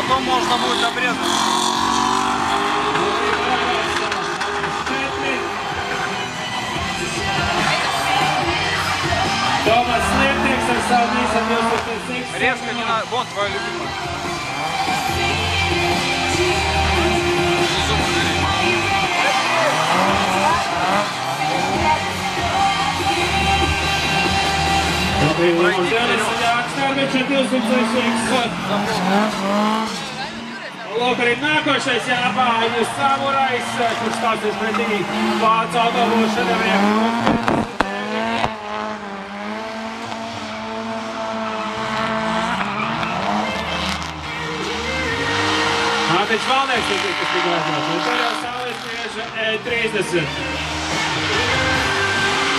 потом можно будет обрезать. Резко не надо. Вон твоя любимая. Lūk, arī nākošais Japāņu samurais, kurš stāsies pretī vācu autobusu šedeviem. Mārtiņš Valnieks, kas tika aizbrauc. Un tur jau Saules tieši E30.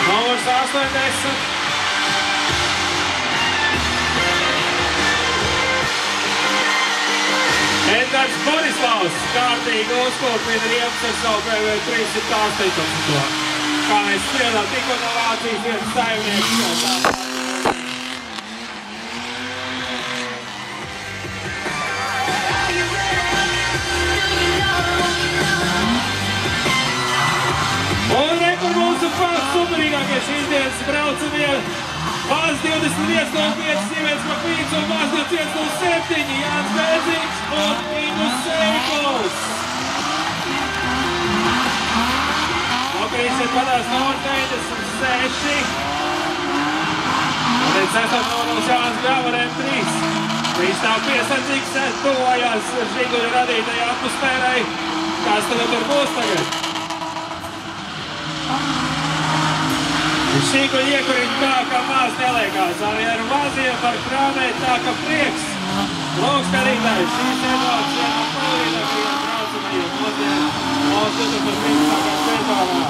Numurs 80. Edgars Borislavs kārtīgi uzkopina riepas ar savu PV 318. Kā mēs spriedām tikko no Vācijas vietas saimnieks. Un rekur mūsu superīgākie šīs dienas braucamie. Vāz 21.05 Siemens Makvīns un Vāz 21.07 Jānis Bēdziņš un Ingus Seikols. Nokrīsiet padās numur 96. Un 6. numurs Jānis Grava ar M3. Viņš nav piesardzīgs, tuvojās žiguļu radītajai atmosfērai. Kas tagad tur būs tagad? Šī guļa iekurina tā, ka maz neliekās. Arī ar maziem var krāmēt tā, ka prieks. Lūk, skatītāji, šīs iedodas viena no favorītākajiem braucamajiem mūsdien mūsu 2015. sezonā.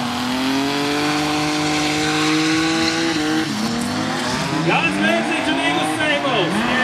Jānis Bēdziņš un Ingus Seikols.